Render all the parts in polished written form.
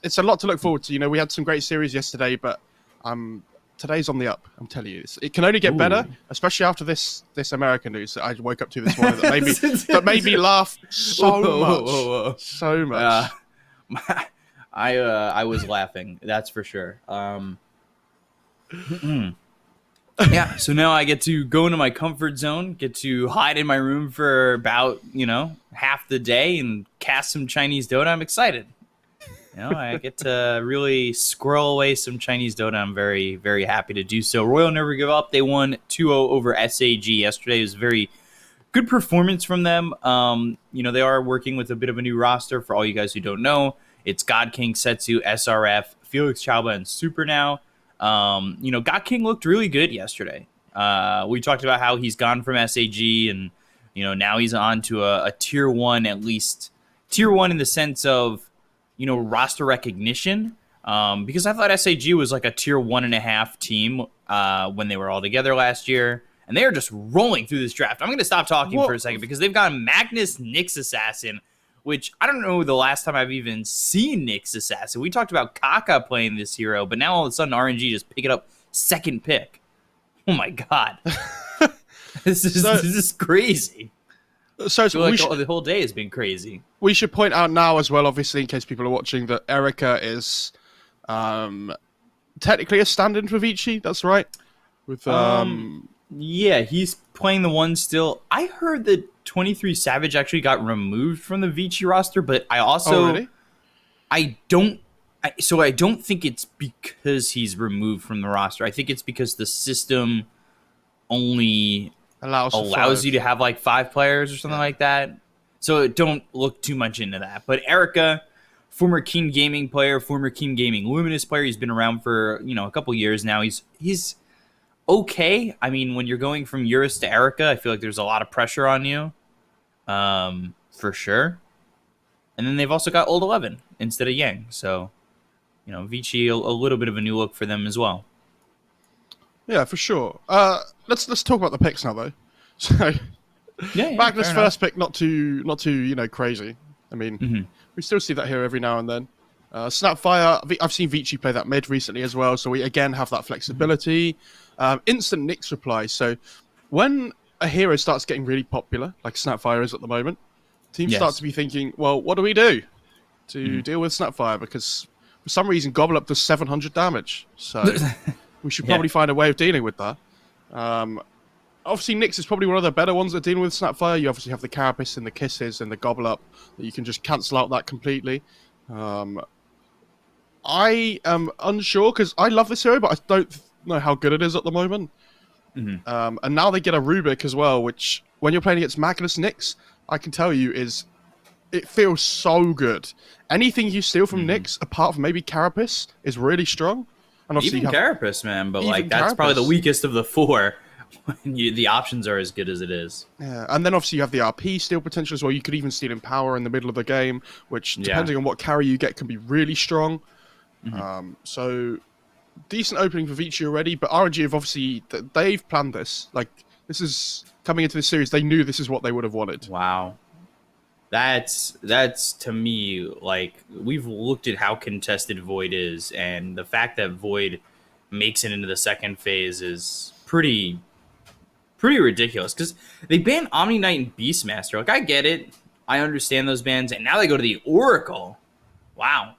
it's a lot to look forward to. You know, we had some great series yesterday, but today's on the up. I'm telling you, it can only get better, especially after this American news that I woke up to this morning that made me laugh so much. I was laughing. That's for sure. Yeah, so now I get to go into my comfort zone, get to hide in my room for about, half the day and cast some Chinese Dota. I'm excited. I get to really squirrel away some Chinese Dota. I'm very, very happy to do so. Royal never give up. They won 2-0 over SAG yesterday. It was a very good performance from them. They are working with a bit of a new roster. For all you guys who don't know, it's God King, Setsu, SRF, Felix Chauba, and Super now. God King looked really good yesterday. We talked about how he's gone from SAG and, now he's on to a tier 1, at least tier 1 in the sense of, roster recognition. Because I thought SAG was like a tier 1.5 team when they were all together last year. And they are just rolling through this draft. I'm going to stop talking for a second because they've got Magnus Nyx Assassin, which I don't know the last time I've even seen Nyx Assassin. We talked about Kaka playing this hero, but now all of a sudden RNG just pick it up second pick. Oh my god. This is crazy. So the whole day has been crazy. We should point out now as well, obviously, in case people are watching, that Erica is technically a stand-in for Vici. That's right. With yeah, he's playing the one still. I heard that 23 Savage actually got removed from the Vici roster, but I also really? I don't think it's because he's removed from the roster. I think it's because the system only allows you to have like 5 players or something like that. So don't look too much into that. But Erica, former King Gaming player, former King Gaming Luminous player, he's been around for a couple years now. He's okay. I mean, when you're going from Eurus to Erica, I feel like there's a lot of pressure on you, for sure. And then they've also got Old 11 instead of Yang. So, Vici, a little bit of a new look for them as well. Yeah, for sure. Let's talk about the picks now, though. So, Magnus' first pick, not too crazy. I mean, we still see that here every now and then. SAPPHIRE, I've seen Vici play that mid recently as well, so we again have that flexibility. Instant Nyx reply. So when a hero starts getting really popular, like SAPPHIRE is at the moment, teams start to be thinking, well, what do we do to deal with SAPPHIRE? Because for some reason, Gobble Up does 700 damage. So we should probably find a way of dealing with that. Obviously, Nyx is probably one of the better ones at dealing with SAPPHIRE. You obviously have the Carapace and the Kisses and the Gobble Up that you can just cancel out that completely. I am unsure because I love this hero, but I don't know how good it is at the moment. And now they get a Rubik as well, which when you're playing against Magnus Nyx, I can tell you it feels so good. Anything you steal from Nyx, apart from maybe Carapace, is really strong. And even Carapace, man, but that's probably the weakest of the 4. When the options are as good as it is. Yeah, and then obviously you have the RP steal potential as well. You could even steal in power in the middle of the game, which depending on what carry you get can be really strong. So decent opening for Vici already, but RNG have obviously they've planned this. Like this is coming into this series, they knew this is what they would have wanted. Wow, that's to me like we've looked at how contested Void is, and the fact that Void makes it into the second phase is pretty ridiculous because they banned Omni Knight and Beastmaster. Like I get it, I understand those bans, and now they go to the Oracle. Wow.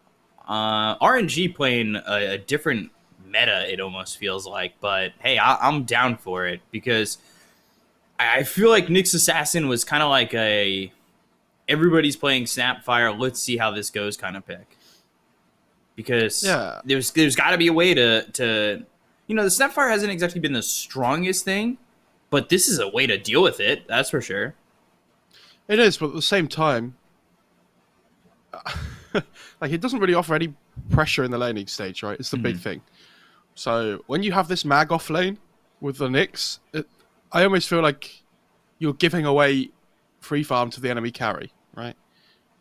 RNG playing a different meta, it almost feels like. But, hey, I'm down for it because I feel like Nyx Assassin was kind of like a everybody's playing SAPPHIRE, let's see how this goes kind of pick. Because there's got to be a way to the SAPPHIRE hasn't exactly been the strongest thing, but this is a way to deal with it, that's for sure. It is, but at the same time, like it doesn't really offer any pressure in the laning stage, right? It's the big thing. So when you have this mag off lane with the Nyx, I almost feel like you're giving away free farm to the enemy carry, right?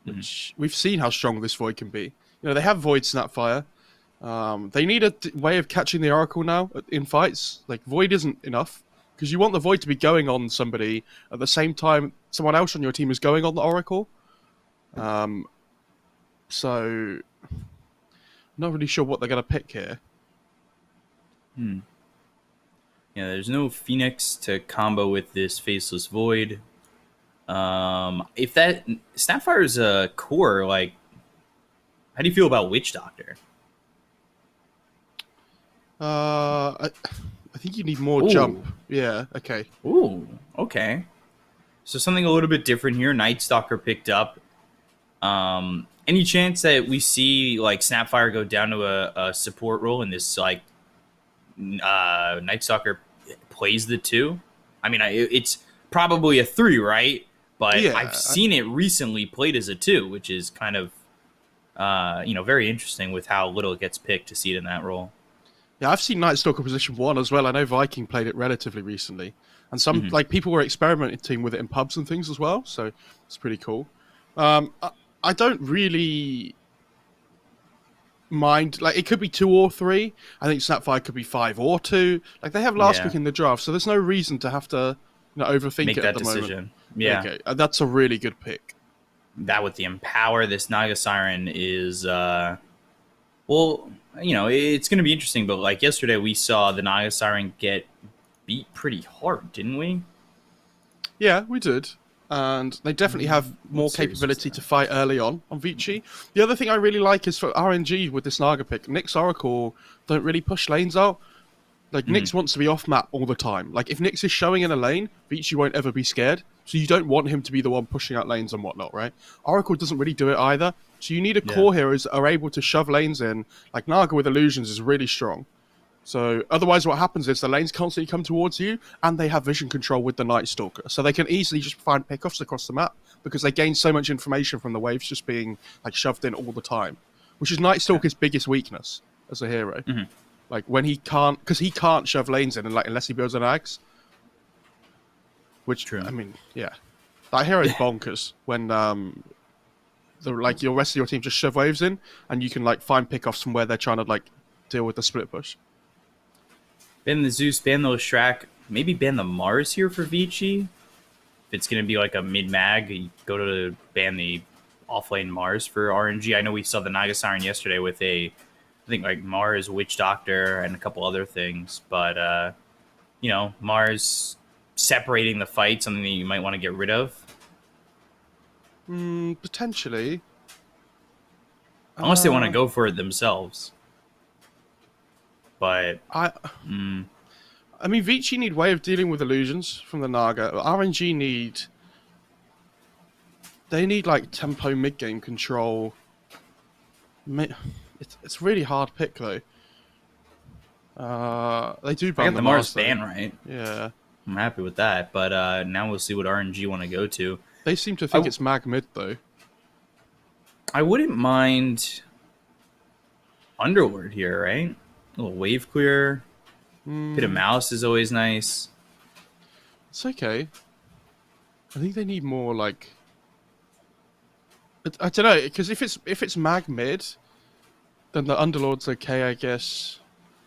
Which we've seen how strong this Void can be. They have Void SAPPHIRE. They need a way of catching the Oracle now in fights. Like Void isn't enough because you want the Void to be going on somebody at the same time someone else on your team is going on the Oracle. So Not really sure what they're going to pick here. Yeah, there's no Phoenix to combo with this Faceless Void. If that Snapfire is a core, like, how do you feel about Witch Doctor? I think you need more jump. Yeah, okay. Ooh, okay. So something a little bit different here. Night Stalker picked up. Any chance that we see like Snapfire go down to a support role in this like Night Stalker plays the 2? I mean, it's probably a 3, right? But yeah, I've seen it recently played as a 2, which is kind of very interesting with how little it gets picked to see it in that role. Yeah, I've seen Night Stalker position 1 as well. I know Viking played it relatively recently, and some like people were experimenting with it in pubs and things as well. So it's pretty cool. I don't really mind. Like, it could be 2 or 3. I think Snapfire could be 5 or 2. Like, they have last pick in the draft, so there's no reason to have to overthink it at the moment. Make that decision. Yeah, okay, that's a really good pick. That with the Empower, this Naga Siren is it's going to be interesting. But like yesterday, we saw the Naga Siren get beat pretty hard, didn't we? Yeah, we did. And they definitely have more capability to fight early on Vici. The other thing I really like is for RNG with this Naga pick, Nyx Oracle don't really push lanes out. Like, Nyx wants to be off-map all the time. Like, if Nyx is showing in a lane, Vici won't ever be scared. So you don't want him to be the one pushing out lanes and whatnot, right? Oracle doesn't really do it either. So you need a core heroes that are able to shove lanes in. Like, Naga with Illusions is really strong. So otherwise what happens is the lanes constantly come towards you, and they have vision control with the Night Stalker. So they can easily just find pickoffs across the map because they gain so much information from the waves just being like shoved in all the time, which is Night Stalker's biggest weakness as a hero. Like, when he can't, because he can't shove lanes in, and like unless he builds an Ags. Which, true. I mean, yeah, that hero is bonkers when your rest of your team just shove waves in, and you can like find pickoffs from where they're trying to like deal with the split push. Ban the Zeus, ban the Leshrac, maybe ban the Mars here for Vici. If it's going to be like a mid-mag, you go to ban the offlane Mars for RNG. I know we saw the Naga Siren yesterday with I think like Mars, Witch Doctor, and a couple other things. But, Mars separating the fight, something that you might want to get rid of. Potentially. Unless they want to go for it themselves. But I mean, Vici need way of dealing with illusions from the Naga. RNG need like tempo mid game control. It's really hard pick though. They do ban the Mars ban, right? Yeah, I'm happy with that. But now we'll see what RNG want to go to. They seem to think it's mag mid though. I wouldn't mind Underlord here, right? A little wave clear. Pit of Malice is always nice. It's okay. I think they need more like. I don't know, because if it's mag mid, then the Underlord's okay, I guess.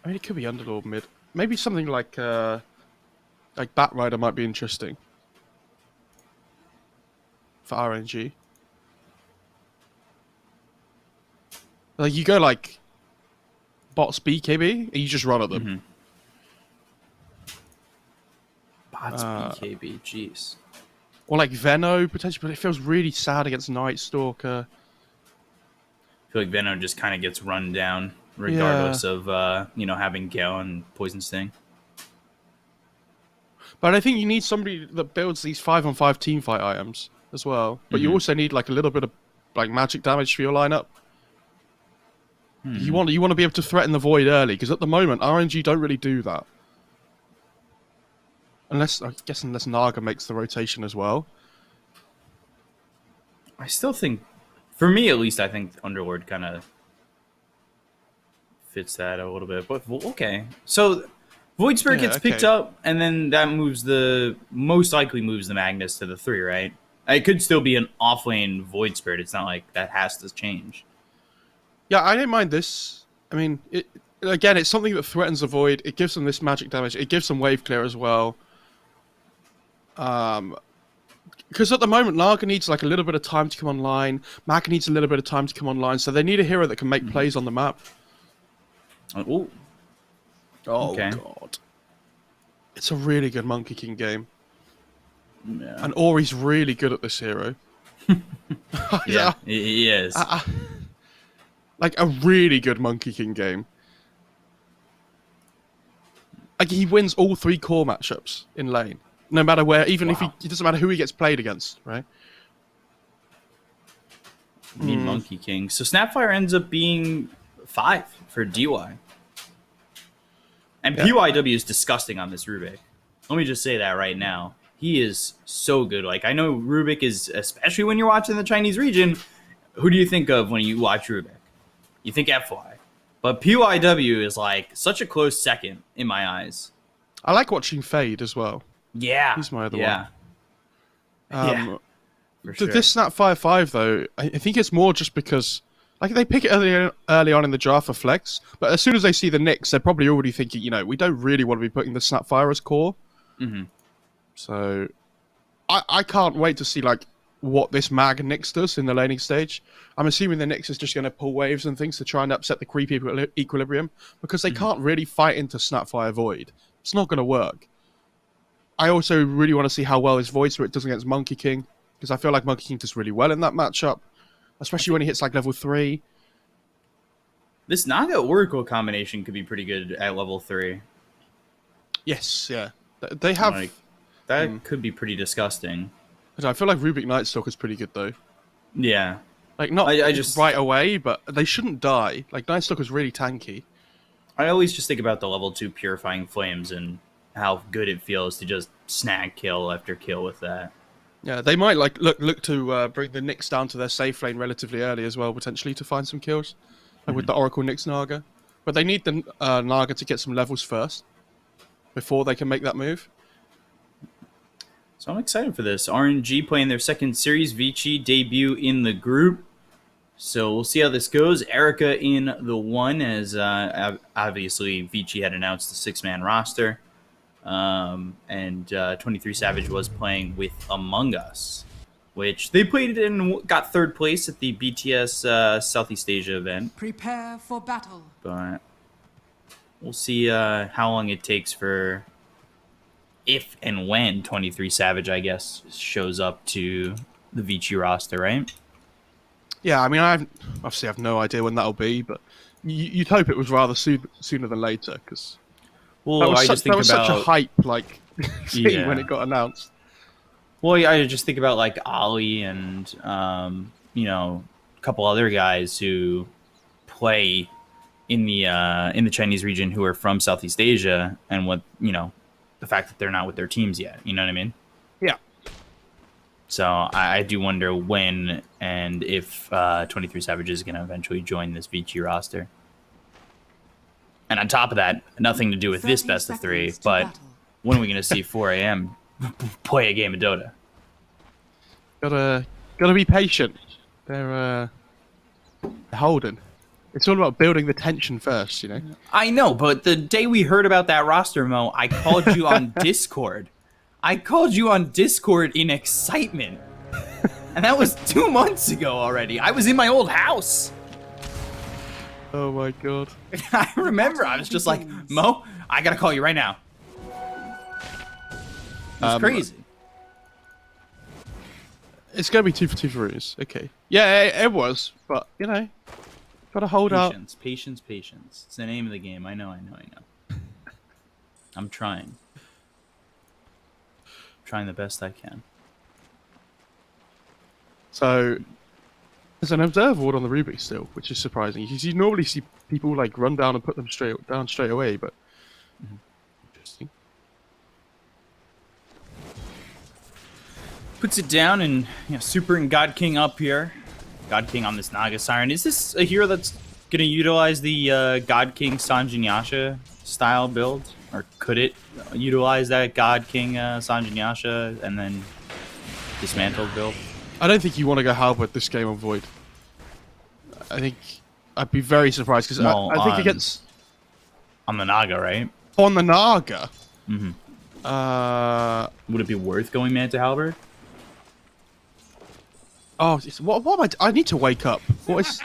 I mean, it could be Underlord mid. Maybe something like Batrider might be interesting for RNG. Like, you go like bots BKB, and you just run at them. Bots BKB, jeez. Or like Veno, potentially, but it feels really sad against Night Stalker. I feel like Veno just kind of gets run down, regardless of, having Gale and Poison Sting. But I think you need somebody that builds these 5-on-5 teamfight items as well. But you also need like a little bit of like magic damage for your lineup. You want to be able to threaten the void early, because at the moment RNG don't really do that. Unless Naga makes the rotation as well. I still think, for me at least, I think Underlord kind of fits that a little bit. But okay, so Void Spirit gets picked up, and then that most likely moves the Magnus to the 3, right? It could still be an offlane Void Spirit. It's not like that has to change. Yeah, I don't mind this. I mean, it's something that threatens the void. It gives them this magic damage. It gives them wave clear as well. Because at the moment, Naga needs like a little bit of time to come online. Mag needs a little bit of time to come online. So they need a hero that can make plays on the map. Oh, okay. God. It's a really good Monkey King game. Yeah. And Ori's really good at this hero. Yeah, he is. Like a really good Monkey King game. Like he wins all 3 core matchups in lane. No matter where, even if it doesn't matter who he gets played against, right? Monkey King. So SAPPHIRE ends up being 5 for DY. And PYW is disgusting on this Rubik. Let me just say that right now. He is so good. Like, I know Rubik is, especially when you're watching the Chinese region, who do you think of when you watch Rubik? You think FY. But PYW is like such a close second in my eyes. I like watching Fade as well. Yeah. He's my other one. For sure. This SAPPHIRE 5, though, I think it's more just because like they pick it early on in the draft for flex, but as soon as they see the Knicks, they're probably already thinking, you know, we don't really want to be putting the SAPPHIRE as core. Mm-hmm. So I can't wait to see like what this mag Knicks does in the laning stage. I'm assuming the Knicks is just going to pull waves and things to try and upset the creep equilibrium because they can't really fight into SAPPHIRE Void. It's not going to work. I also really want to see how well his Void Spirit does against Monkey King, because I feel like Monkey King does really well in that matchup, especially when he hits like level 3. This Naga Oracle combination could be pretty good at level 3. Yes, yeah. They have... Like, that could be pretty disgusting. I feel like Rubik Nightstalker is pretty good, though. Yeah. Like, not just right away, but they shouldn't die. Like, Nightstalker's really tanky. I always just think about the level 2 Purifying Flames and how good it feels to just snag kill after kill with that. Yeah, they might like look to bring the Knicks down to their safe lane relatively early as well, potentially, to find some kills. Like with the Oracle Knicks Naga. But they need the Naga to get some levels first before they can make that move. So I'm excited for this. RNG playing their second series. Vici debut in the group. So we'll see how this goes. Erica in the 1, as obviously Vici had announced the 6-man roster. And 23 Savage was playing with Among Us, which they played and got 3rd place at the BTS Southeast Asia event. Prepare for battle. But we'll see how long it takes for, if and when 23 Savage, I guess, shows up to the Vici roster, right? Yeah, I mean, I have no idea when that'll be, but you'd hope it was rather sooner than later, because well, that was such a hype like thing when it got announced. Well, I just think about like Ali and you know, a couple other guys who play in the Chinese region who are from Southeast Asia, and what, you know, the fact that they're not with their teams yet. You know what I mean? Yeah. So I do wonder when and if 23 Savage is going to eventually join this Vici roster. And on top of that, nothing to do with this best of 3, but when are we going to see 4 a.m. play a game of Dota? Gotta be patient. They're holding. It's all about building the tension first, you know? I know, but the day we heard about that roster, Mo, I called you on Discord. I called you on Discord in excitement. And that was 2 months ago already. I was in my old house. Oh my god. I remember. I was just like, Mo, I gotta call you right now. It's crazy. It's gonna be 2 for 2 for Ruse. Okay. Yeah, it was, but, you know, gotta hold out. Patience. It's the name of the game. I know. I'm trying. Trying the best I can. So there's an observer ward on the Rubik still, which is surprising. You normally see people like run down and put them straight away, but interesting. Puts it down, and Super and God King up here. God King on this Naga Siren. Is this a hero that's gonna utilize the God King Sanjinyasha style build, or could it utilize that God King Sanjinyasha and then dismantled build? I don't think you want to go Halberd this game on Void. I think I'd be very surprised, because I think against on the Naga, right? On the Naga. Would it be worth going Manta Halberd? Oh, what am I? I need to wake up. What is?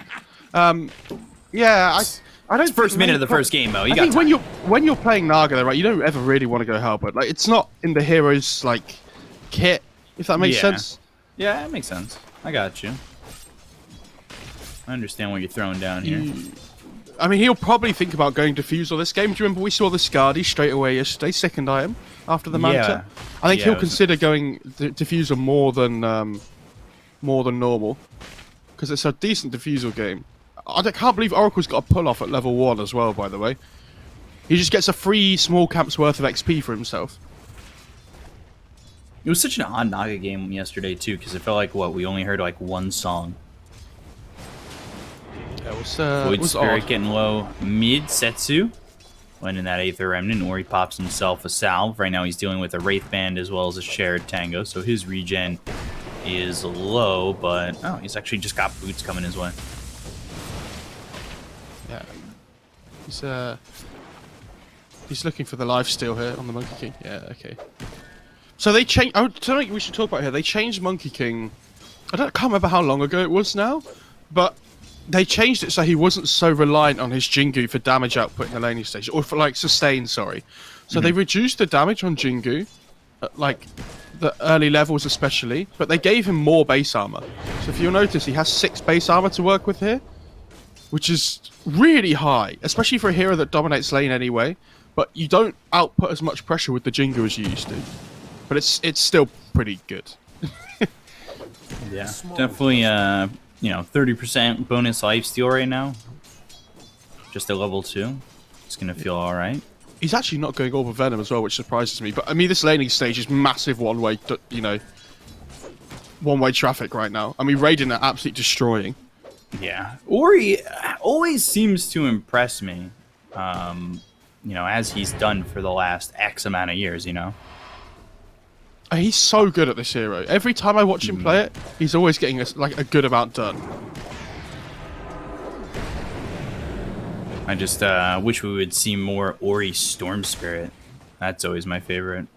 Yeah, I don't. It's first minute of the first game, though. I think when you're playing Naga, right, you don't ever really want to go hell, but like it's not in the hero's like kit, if that makes sense. Yeah, that makes sense. I got you. I understand what you're throwing down here. I mean, he'll probably think about going Diffusal this game. Do you remember we saw the Skadi straight away yesterday, second item after the Manta? I think he'll consider going Diffusal more than normal, because it's a decent Diffusal game. I can't believe Oracle's got a pull-off at level 1 as well, by the way. He just gets a free small camp's worth of XP for himself. It was such an odd Naga game yesterday, too, because it felt like, we only heard, like, one song. It was, Void Spirit odd. Getting low mid, Setsu. When in that 8th Remnant, Ori pops himself a salve. Right now he's dealing with a Wraith Band as well as a shared Tango, so his regen is low, but... Oh, he's actually just got boots coming his way. Yeah. He's looking for the lifesteal here on the Monkey King. Yeah, okay. So they changed... something we should talk about here. They changed Monkey King... I can't remember how long ago it was now, but... They changed it so he wasn't so reliant on his Jingu for damage output in the laning stage, or for like sustain, sorry. So they reduced the damage on Jingu, at, like the early levels especially, but they gave him more base armor. So if you'll notice, he has 6 base armor to work with here, which is really high, especially for a hero that dominates lane anyway. But you don't output as much pressure with the Jingu as you used to. But it's still pretty good. Yeah, definitely. 30% bonus lifesteal right now. Just at level 2. It's going to feel alright. He's actually not going Orb of Venom as well, which surprises me. But, I mean, this laning stage is massive one-way, one-way traffic right now. I mean, Raiden are absolutely destroying. Yeah. Ori always seems to impress me, as he's done for the last X amount of years, He's so good at this hero. Every time I watch him play it, he's always getting a good amount done. I just wish we would see more Ori Storm Spirit. That's always my favorite.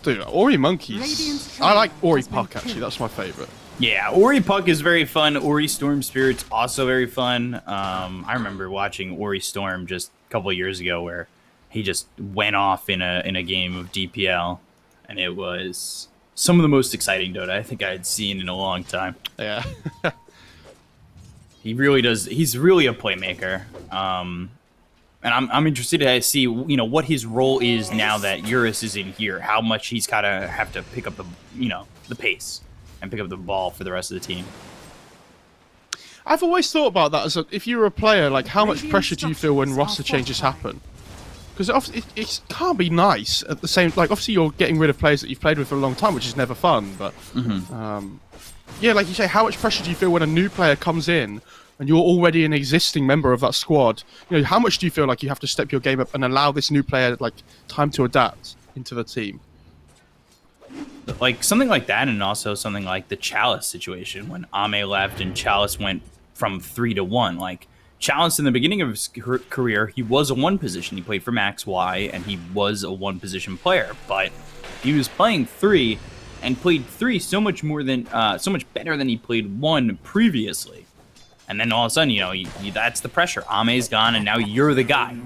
Dude, Ori Monkeys. I like Ori Puck, actually. That's my favorite. Yeah, Ori Puck is very fun. Ori Storm Spirit's also very fun. I remember watching Ori Storm just a couple of years ago where he just went off in a game of DPL, and it was some of the most exciting Dota I think I had seen in a long time. Yeah. He really does. He's really a playmaker. And I'm interested to see, what his role is now that Eurus is in here. How much he's gotta have to pick up the pace and pick up the ball for the rest of the team. I've always thought about that if you were a player, like how much pressure do you feel when roster changes happen? Because it can't be nice at the same... Like, obviously you're getting rid of players that you've played with for a long time, which is never fun, but... yeah, like you say, how much pressure do you feel when a new player comes in and you're already an existing member of that squad? How much do you feel like you have to step your game up and allow this new player, like, time to adapt into the team? Like, something like that, and also something like the Chalice situation, when Ame left and Chalice went from 3 to 1, like... Chalice in the beginning of his career, he was a 1 position. He played for Max Y, and he was a 1 position player. But he was playing 3, and played 3 so much better than he played 1 previously. And then all of a sudden, that's the pressure. Ame's gone, and now you're the guy.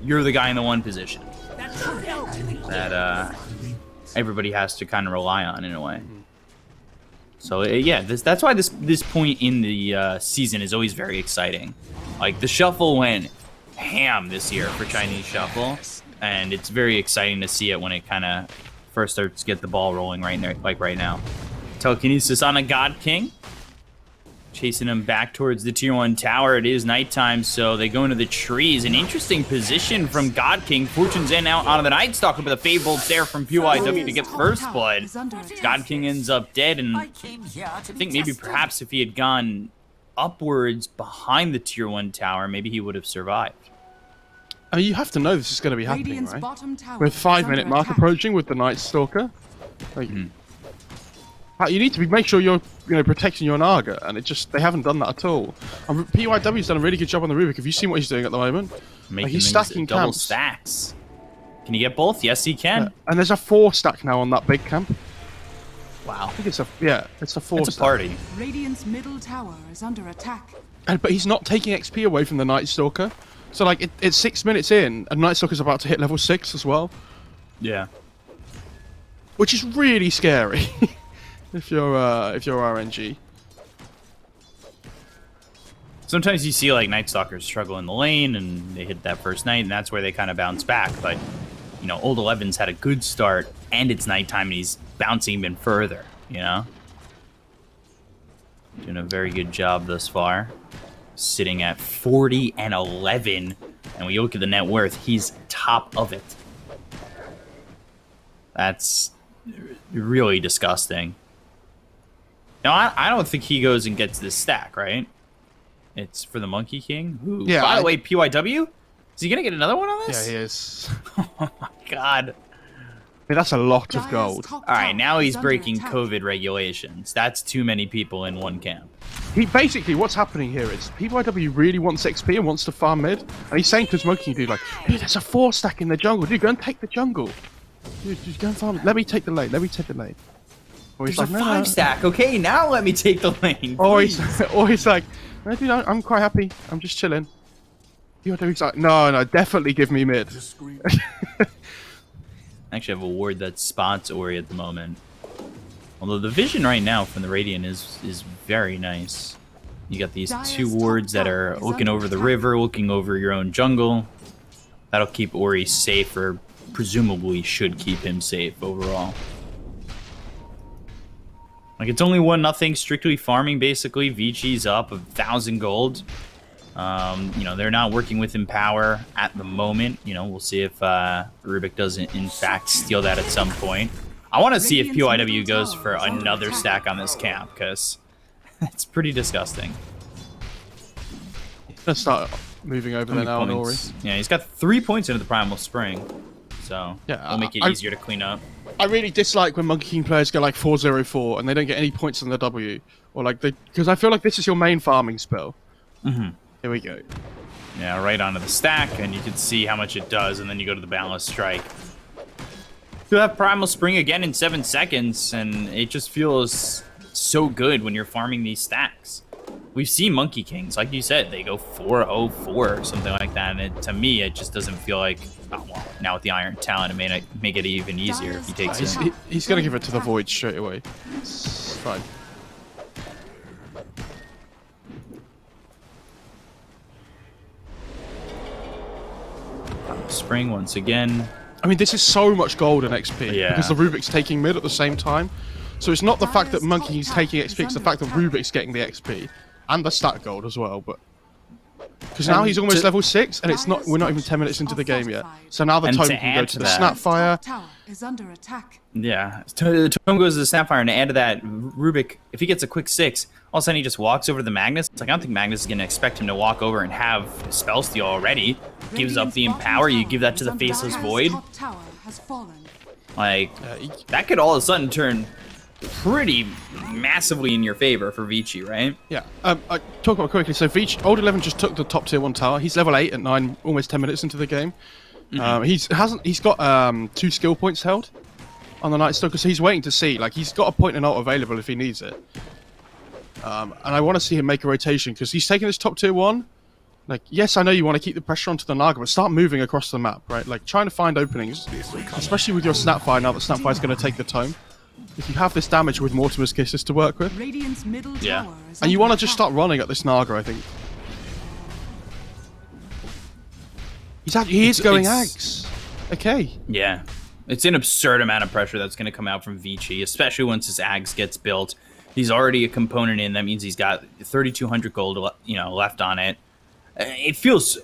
You're the guy in the 1 position that everybody has to kind of rely on in a way. So yeah, that's why this point in the season is always very exciting. Like the shuffle went ham this year for Chinese Shuffle, and it's very exciting to see it when it kind of first starts to get the ball rolling right there, like right now. Telekinesis on a God King, chasing him back towards the tier 1 tower. It is nighttime, so they go into the trees. An interesting position from God King. Fortune's in out onto the Night Stalker, but the Fade Bolt there from PYW to get first blood. God King ends up dead, and I think maybe perhaps if he had gone upwards behind the tier 1 tower, maybe he would have survived. I mean, you have to know this is going to be happening, right? With 5-minute mark approaching with the Night Stalker. Like, you need to make sure you're protecting your Naga, and they haven't done that at all. And PYW's done a really good job on the Rubik. Have you seen what he's doing at the moment? He's stacking double camps. Stacks. Can he get both? Yes, he can. Yeah. And there's a 4 stack now on that big camp. Wow. I think it's a 4 It's a party. Radiant's middle tower is under attack. But he's not taking XP away from the Night Stalker. So like it's 6 minutes in, and Night Stalker's about to hit level 6 as well. Yeah. Which is really scary if you're RNG. Sometimes you see like Night Stalkers struggle in the lane, and they hit that first night, and that's where they kind of bounce back. But you know, Old 11's had a good start, and it's nighttime, and he's bouncing even further. You know, doing a very good job thus far. Sitting at 40 and 11, and when you look at the net worth, he's top of it. That's really disgusting. Now, I don't think he goes and gets this stack, right? It's for the Monkey King. Ooh, yeah. By the way, PYW? Is he gonna get another one on this? Yeah, he is. Oh my god. I mean, that's a lot of gold. All right, now he's breaking COVID regulations. That's too many people in one camp. He basically, what's happening here is PYW really wants XP and wants to farm mid, and he's saying to his Monkey dude like, "Dude, there's a 4 stack in the jungle. Dude, go and take the jungle. Dude, just go and farm. Let me take the lane. Let me take the lane." Or he's There's like, a 5 stack. Okay, now let me take the lane. Or he's like, "No, dude, I'm quite happy. I'm just chilling." PYW's like, "No, definitely give me mid." I actually have a ward that spots Ori at the moment. Although the vision right now from the Radiant is very nice. You got these 2 wards that are looking over the river, looking over your own jungle. That'll keep Ori safe, or presumably should keep him safe overall. Like, it's only 1-0, strictly farming basically. Vici's up 1,000 gold. You know, they're not working with Empower at the moment. You know, we'll see if Rubik doesn't in fact steal that at some point. I want to see if PYW goes for another stack on this camp, because it's pretty disgusting. Let's start moving over there now on Ori. Yeah, he's got 3 points into the Primal Spring, so yeah, it'll make it easier to clean up. I really dislike when Monkey King players go like 4-0-4 and they don't get any points on the W, or like because I feel like this is your main farming spell. Here we go. Yeah, right onto the stack, and you can see how much it does, and then you go to the Boundless Strike. You have Primal Spring again in 7 seconds, and it just feels so good when you're farming these stacks. We've seen Monkey Kings, like you said, they go 4-0-4 or something like that, and to me, it just doesn't feel like, oh, well, now with the Iron Talent, it may make it even easier if he takes it. He's going to give it to the Void straight away. It's fine. Spring once again. I mean, this is so much gold and XP, yeah, because the Rubik's taking mid at the same time. So it's not the fact that Monkey's taking XP, it's the fact that Rubik's getting the XP. And the stat gold as well, but... Because now he's almost level 6, and it's not. We're not even 10 minutes into the game yet. So now the tome can go to the SAPPHIRE. Yeah, the tome goes to the SAPPHIRE, and to add to that, Rubik, if he gets a quick 6, all of a sudden he just walks over to the Magnus. It's like, I don't think Magnus is going to expect him to walk over and have spell steal already. Gives up the Empower, you give that to the Faceless Void. Like, that could all of a sudden turn pretty massively in your favor for Vici, right? Yeah. I talk about it quickly. So Vici, Old 11 just took the top tier 1 tower. He's level 8 at 9, almost 10 minutes into the game. He's got 2 skill points held on the Night Stalker, so he's waiting to see. Like, he's got a point and ult available if he needs it. And I want to see him make a rotation, because he's taking this top tier 1. Like, yes, I know you want to keep the pressure onto the Naga, but start moving across the map, right? Like, trying to find openings, especially with your SAPPHIRE now that SAPPHIRE's going to take the tome. If you have this damage with Mortimer's Kisses to work with. Yeah. And you want to just start running at this Naga, I think. He is going Ags. Okay. Yeah. It's an absurd amount of pressure that's going to come out from Vici, especially once his Ags gets built. He's already a component in. That means he's got 3,200 gold, left on it. It feels...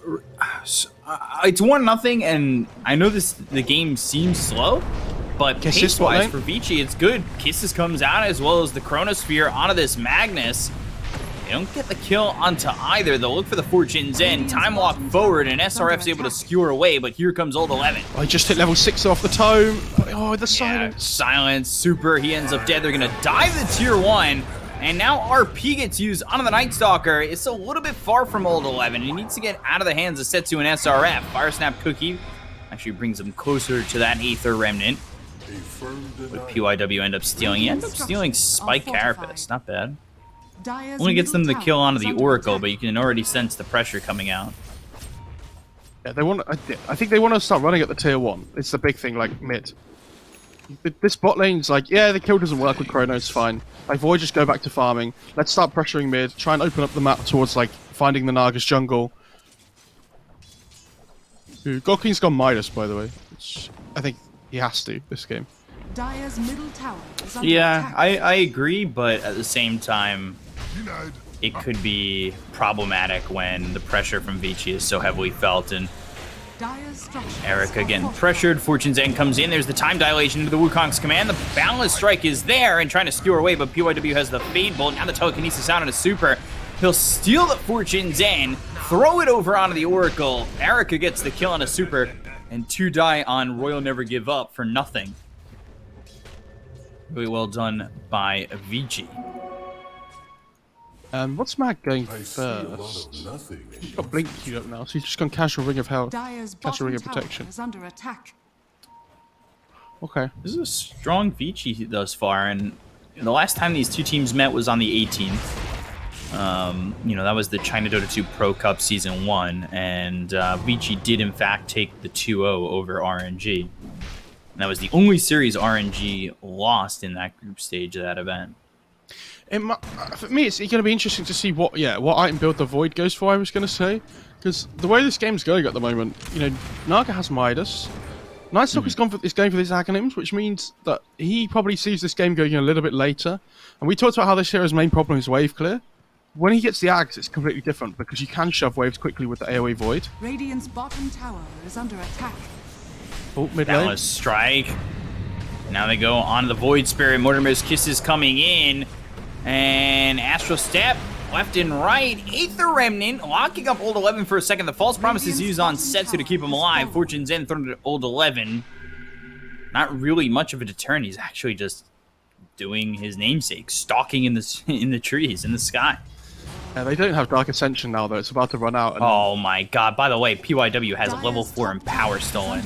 It's 1-0, and I know the game seems slow, but pace-wise for Vici, it's good. Kisses comes out as well as the Chronosphere onto this Magnus. They don't get the kill onto either. They'll look for the Fortune's End. Time walk forward, and SRF's able to skewer away, but here comes Old 11. I just hit level 6 off the tome. Oh, the silence. Yeah, silence, super. He ends up dead. They're going to dive the tier 1. And now RP gets used onto the Night Stalker. It's a little bit far from Old 11. He needs to get out of the hands of Setsu and SRF. Fire Snap Cookie actually brings him closer to that Aether Remnant. Would PYW end up stealing? He ends up stealing Spike Carapace. Not bad. Only gets them the kill onto the Oracle, but you can already sense the pressure coming out. Yeah, they want. I think they want to start running at the tier 1. It's the big thing, like mid. This bot lane's like, yeah, the kill doesn't work with Chronos, fine. Like, Void just go back to farming. Let's start pressuring mid. Try and open up the map towards like finding the Naga's jungle. Ooh, Goking's gone Midas, by the way. Which I think he has to this game. Dire's middle tower is under Yeah, attack. I agree, but at the same time, it could be problematic when the pressure from Vici is so heavily felt. And Dire's structures Erica are getting fortified. pressured. Fortune's End comes in. There's the time dilation into the Wukong's command. The Boundless Strike is there and trying to skewer away, but PYW has the Fade Bolt. Now the Telekinesis out on a super. He'll steal the Fortune's End, throw it over onto the Oracle. Erica gets the kill on a super, and 2 die on Royal Never Give Up for nothing. Really well done by Vici. What's Mag going first? He's got Blink queued up now, so he's just gone Casual Ring of Hell. Dire's Casual Ring of bottom tower Protection. is under attack. Okay. This is a strong Vici thus far, and the last time these two teams met was on the 18th. You know, that was the China Dota 2 Pro Cup Season 1, and Vici did in fact take the 2-0 over RNG. And that was the only series RNG lost in that group stage of that event. For me, it's going to be interesting to see what item build the Void goes for, I was going to say. Because the way this game's going at the moment, you know, Naga has Midas. Nightstalk is going for these Aghanims, which means that he probably sees this game going a little bit later. And we talked about how this hero's main problem is wave clear. When he gets the Aghs, it's completely different, because you can shove waves quickly with the AoE Void. Radiant's bottom tower is under attack. Oh, mid lane. Boundless Strike. Now they go on the Void Spirit. Mortimer's Kiss is coming in. And Astral Step, left and right. Aether Remnant, locking up Old 11 for a second. The False Promise is used on Setsu to keep him alive. Fortune's End thrown to Old 11. Not really much of a deterrent. He's actually just doing his namesake, stalking in the trees, in the sky. They don't have Dark Ascension now, though. It's about to run out. And Oh my god. By the way, PYW has a level 4 Empower stolen.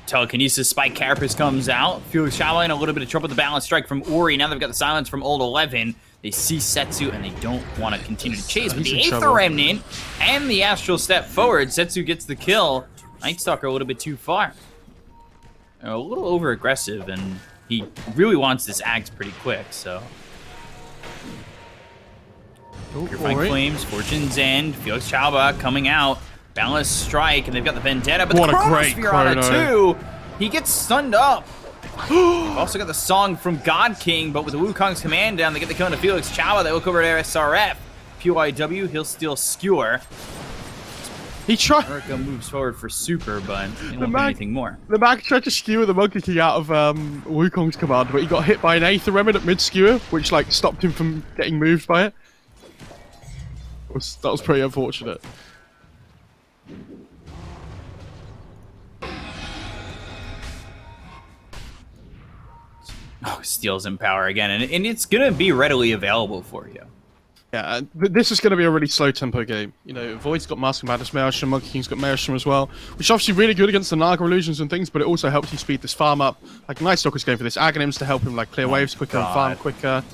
Telekinesis Spike Carapace comes out. Felix Shaolin in a little bit of trouble with the Balance Strike from Ori. Now they've got the Silence from Old 11. They see Setsu and they don't want to continue to chase. But the Aether Remnant and the Astral Step forward. Setsu gets the kill. Nightstalker a little bit too far. A little over aggressive, and he really wants this Axe pretty quick, so. Purifying Flames, Fortune's End, Felix Chauba coming out. Boundless Strike, and they've got the Vendetta, but what the a great Chronosphere on it chrono. too. He gets stunned up. They've also got the Song from God King, but with the Wukong's command down, they get the kill into Felix Chauba. They look over at SRF. PYW, he'll still skewer. he tried. Erica moves forward for super, but he won't do anything more. The Mag tried to skewer the Monkey King out of Wukong's command, but he got hit by an Aether Remnant at mid-skewer, which like stopped him from getting moved by it. That was pretty unfortunate. Oh, steals Empower again, and it's gonna be readily available for you. Yeah, and this is going to be a really slow tempo game. You know, Void's got Mask of Madness, Maelstrom, Monkey King's got Maelstrom as well, which is obviously really good against the Naga illusions and things, but it also helps you speed this farm up. Like, Nightstalker's going for this Aghanims to help him like clear waves quicker and farm quicker.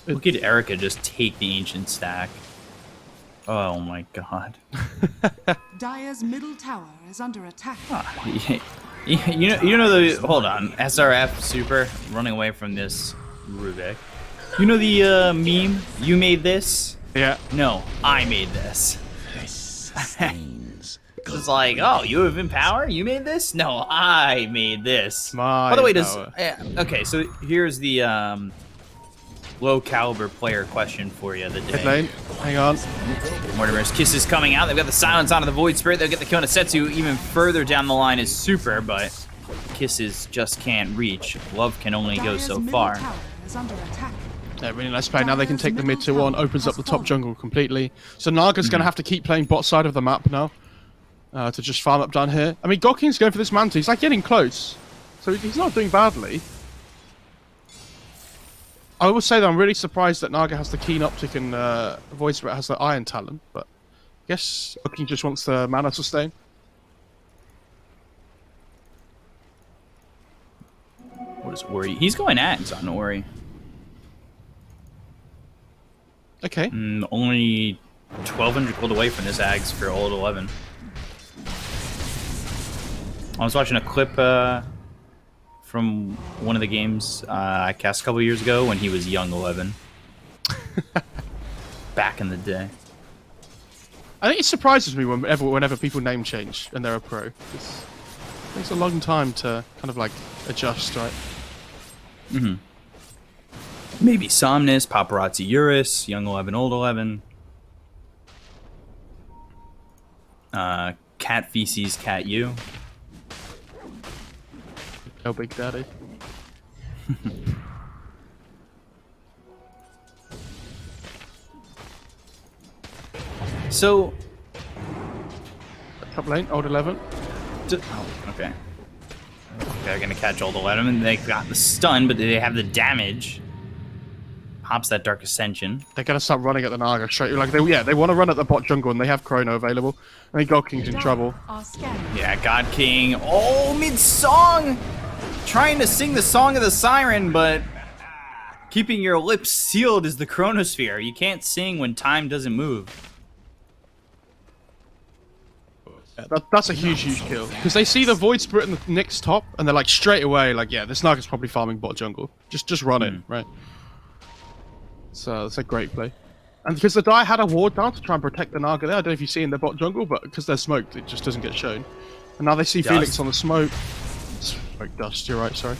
Look at Erica just take the Ancient Stack. Oh my god. Dire's middle tower is under attack. You know the hold on, SRF super running away from this Rubik. You know the meme? You made this? Yeah. No, I made this. It's like, oh, you have Empower? You made this? No, I made this. By the way, okay, so here's the low caliber player question for you of the day. Mid lane. Hang on. Mortimer's Kiss is coming out. They've got the Silence onto the Void Spirit. They'll get the kill on Setsu. Even further down the line is super, but Kisses just can't reach. Love can only go so far. Yeah, really nice play. Now they can take the mid tier 1, opens up the top jungle completely. So Naga's going to have to keep playing bot side of the map now to just farm up down here. I mean, Goking's going for this Manta. He's like getting close. So he's not doing badly. I will say that I'm really surprised that Naga has the Keen Optic and Void Spirit has the Iron Talon, but I guess Goking just wants the mana sustain. What is Ori? He's going Axe on Ori. Okay. Only 1,200 gold away from this Ags for old 11. I was watching a clip from one of the games I cast a couple years ago when he was young 11. Back in the day. I think it surprises me whenever people name change and they're a pro. It takes a long time to kind of like adjust, right? Mm-hmm. Maybe Somnus, Paparazzi Eurus, Young 11, Old 11. Cat Feces, Cat U. Oh, Big Daddy. So, top lane, old 11. Oh, okay. They're gonna catch old 11, and they got the stun, but they have the damage. Pops that Dark Ascension. They're gonna start running at the Naga straight. Like they want to run at the bot jungle, and they have Chrono available. I think God King's in trouble. Yeah, God King. Oh, mid-song! Trying to sing the Song of the Siren, but keeping your lips sealed is the Chronosphere. You can't sing when time doesn't move. Yeah, that's a huge kill. Because they see the Void Spirit in the Nyx top, and they're like straight away, like, yeah, this Naga's probably farming bot jungle. Just run it, right? So that's a great play. And because the Die had a ward down to try and protect the Naga there, I don't know if you see in the bot jungle, but because they're smoked, it just doesn't get shown. And now they see Dust. Felix on the smoke. Smoke dust, you're right, sorry.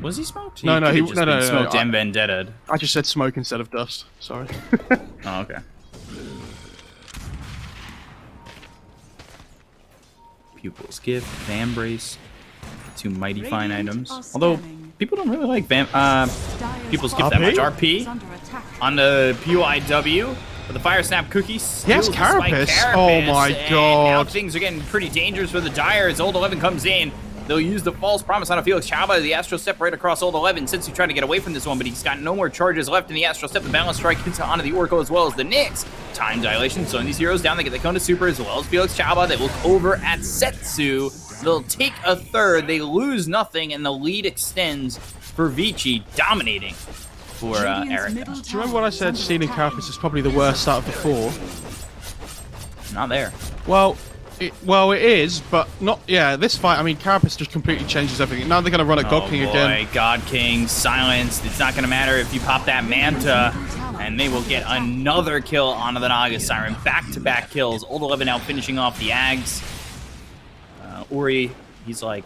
Was he smoked? No, he smoked and Vendetta. I just said smoke instead of dust, sorry. Oh, okay. Pupil's Gift, Vambrace, 2 mighty fine items. Although people don't really like Pupil's Gift that much. RP on the POIW, but the Fire Snap cookie. Yes, Carapace. Oh my god! Now things are getting pretty dangerous for the Dire as Old 11 comes in. They'll use the false promise on a Felix Chaba. The Astral Step right across Old 11. Since he's trying to get away from this one, but he's got no more charges left in the Astral Step. The Balance Strike hits onto the Oracle as well as the Nyx. Time dilation, slowing these heroes down. They get the Kona Super as well as Felix Chaba. They look over at Setsu. They'll take a third. They lose nothing, and the lead extends for Vici, dominating for Erica. Do you remember what I said? Stealing Carapace is probably the worst out of the 4. Not there. Well, it is, but not. Yeah, this fight. I mean, Carapace just completely changes everything. Now they're gonna run at God King again. God King silenced. It's not gonna matter if you pop that Manta, and they will get another kill onto the Naga Siren. Back-to-back kills. Old 11 now finishing off the Ags. Ori, he's like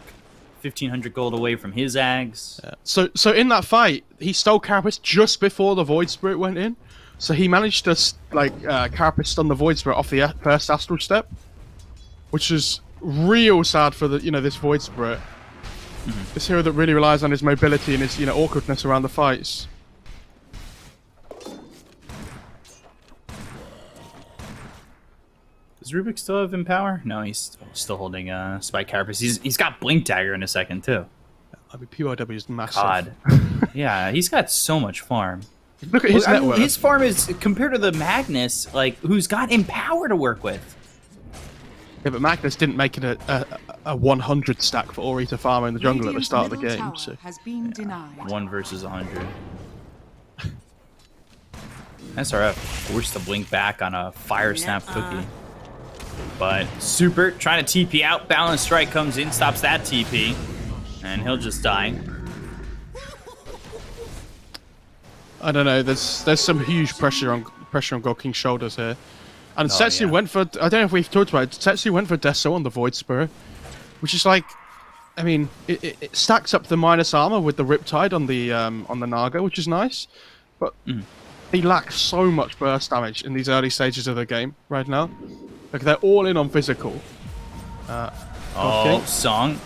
1,500 gold away from his Ags. Yeah. So in that fight, he stole Carapace just before the Void Spirit went in. So he managed to Carapace stun the Void Spirit off the first Astral Step, which is real sad for the this Void Spirit. This hero that really relies on his mobility and his awkwardness around the fights. Does Rubik still have Empower? No, he's still holding Spike Carapace. He's got Blink Dagger in a second too. I mean, PYW is massive. God. Yeah, he's got so much farm. Look at his net worth. His farm is, compared to the Magnus, like, who's got Empower to work with. Yeah, but Magnus didn't make it a 100 stack for Ori to farm in the jungle at the start of the game. So. Has been denied. 1 versus 100. SRF forced to blink back on a Fire Snap cookie. But Super trying to TP out. Balance Strike comes in, stops that TP. And he'll just die. I don't know. There's some huge pressure on God King's shoulders here. And Setsu went for, I don't know if we've talked about it, Setsu went for Deso on the Void Spirit, which is like, I mean, it stacks up the minus armor with the Riptide on the Naga, which is nice, but he lacks so much burst damage in these early stages of the game right now. Like, they're all in on physical. Song.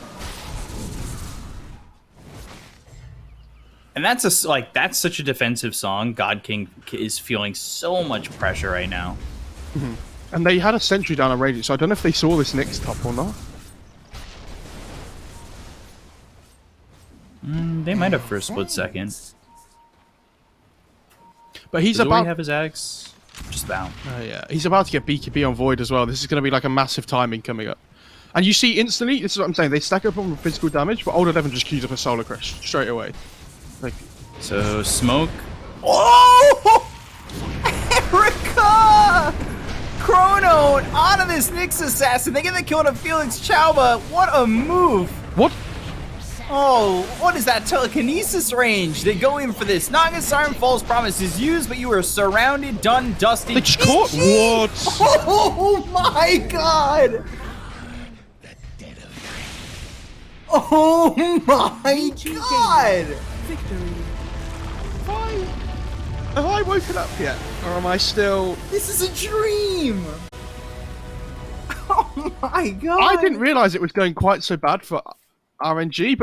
And that's such a defensive song. God King is feeling so much pressure right now. And they had a sentry down on Radiant, so I don't know if they saw this Nyx top or not. They might have for a split second. But he's Does about Ori have his axe? Just about. Yeah, he's about to get BKB on Void as well. This is going to be like a massive timing coming up. And you see instantly, this is what I'm saying, they stack up on physical damage, but Old 11 just queues up a Solar Crush straight away. Like, so Smoke Oh! Erica! Chrono onto this Nyx assassin. They get the kill on Felix Chauba. What a move! What? Oh, what is that telekinesis range? They go in for this. Naga's Siren False Promise is used, but you are surrounded, done, dusted. They just caught? What? Oh my god! Oh my god! Victory. Have I woken up yet? Or am I still... This is a dream! Oh my god! I didn't realise it was going quite so bad for RNG, but